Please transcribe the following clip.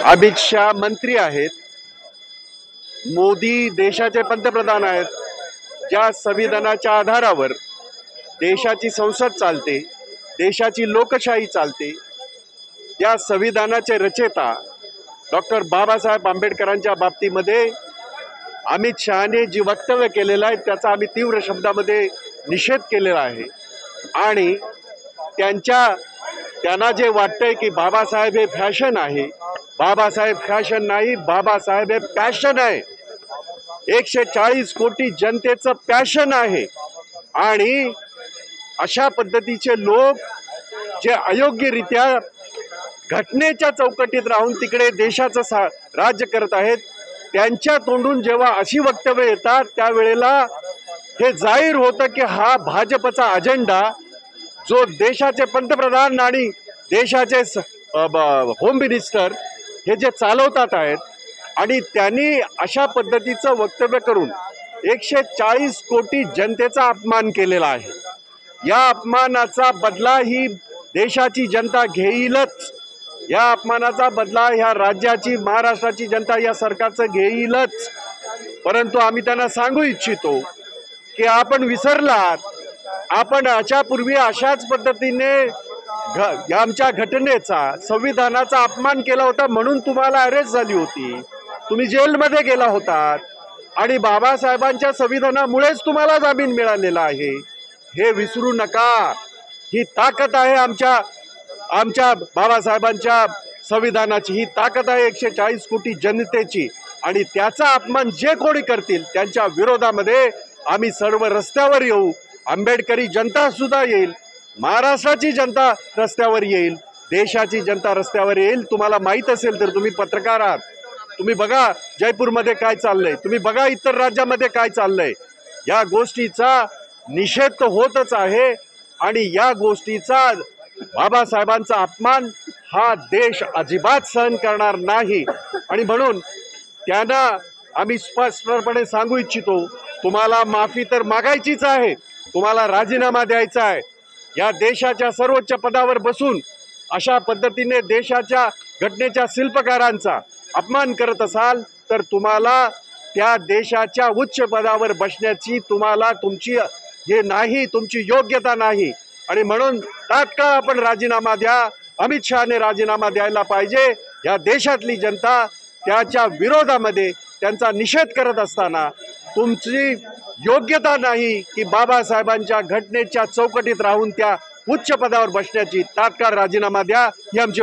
अमित शाह मंत्री आहेत, मोदी देशाचे पंतप्रधान आहेत. ज्या संविधानाच्या आधारावर देशाची संसद चालते, देशाची लोकशाही चालते, या संविधानाचे रचयिता डॉक्टर बाबासाहेब आंबेडकरांच्या बाबतीमध्ये अमित शहाने जी वक्तव्य केलेलं आहे त्याचा आम्ही तीव्र शब्दामध्ये निषेध केलेला आहे. आणि त्यांना जे वाटतंय की बाबासाहेब हे फॅशन आहे, बाबासाहेब फॅशन नाही, बाबासाहेब हे पॅशन आहे. 140 कोटी जनतेचं पॅशन आहे. आणि अशा पद्धतीचे लोक जे अयोग्यरित्या घटनेच्या चौकटीत राहून तिकडे देशाचं राज्य करत आहेत, त्यांच्या तोंडून जेव्हा अशी वक्तव्य येतात त्यावेळेला हे जाहीर होतं की हा भाजपचा अजेंडा जो देशाचे पंतप्रधान आणि देशाचे होम मिनिस्टर हे जे चालवतात आहेत, आणि त्यांनी अशा पद्धतीचं वक्तव्य करून 140 कोटी जनतेचा अपमान केलेला आहे. या अपमानाचा बदला ही देशाची जनता घेईलच. या अपमानाचा बदला ह्या राज्याची, महाराष्ट्राची जनता या सरकारचं घेईलच. परंतु आम्ही त्यांना सांगू इच्छितो की आपण विसरलात. आपण याच्यापूर्वी अशाच पद्धतीने आमच्या घटनेचा, संविधानाचा अपमान केला होता म्हणून तुम्हाला अरेस्ट झाली होती, तुम्ही जेलमध्ये गेला होतात आणि बाबासाहेबांच्या संविधानामुळेच तुम्हाला जामीन मिळालेला आहे. हे विसरू नका. ही ताकद आहे आमच्या बाबासाहेबांच्या संविधानाची, ही ताकद आहे 140 कोटी जनतेची. आणि त्याचा अपमान जे कोणी करतील त्यांच्या विरोधामध्ये आम्ही सर्व रस्त्यावर येऊ. आंबेडकरी जनता सुद्धा येईल, महाराष्ट्राची जनता रस्त्यावर येईल, देशाची जनता रस्त्यावर येईल. तुम्हाला माहीत असेल तर, तुम्ही पत्रकार आहात, तुम्ही बघा जयपूरमध्ये काय चाललंय, तुम्ही बघा इतर राज्यामध्ये काय चाललंय. या गोष्टीचा निषेध तर होतच आहे. आणि या गोष्टीचा, बाबासाहेबांचा अपमान हा देश अजिबात सहन करणार नाही. आणि म्हणून त्यांना आम्ही स्पष्टपणे सांगू इच्छितो, तुम्हाला माफी तर मागायचीच आहे, तुम्हाला राजीनामा द्यायचा आहे. या देशाच्या सर्वोच्च पदावर बसून अशा पद्धतीने देशाच्या घटनेच्या शिल्पकारांचा अपमान करत असाल तर तुम्हाला त्या देशाच्या उच्च पदावर बसण्याची तुमची हे नाही, तुमची योग्यता नाही. आणि म्हणून तात्काळ आपण राजीनामा द्या. अमित शहाने राजीनामा द्यायला पाहिजे. या देशातली जनता त्याच्या विरोधामध्ये त्यांचा निषेध करत असताना तुमची योग्यता नाही की बाबासाहेबांच्या घटनेच्या चौकटीत राहून त्या उच्च पदावर बसण्याची. तात्काळ राजीनामा द्या ही आमची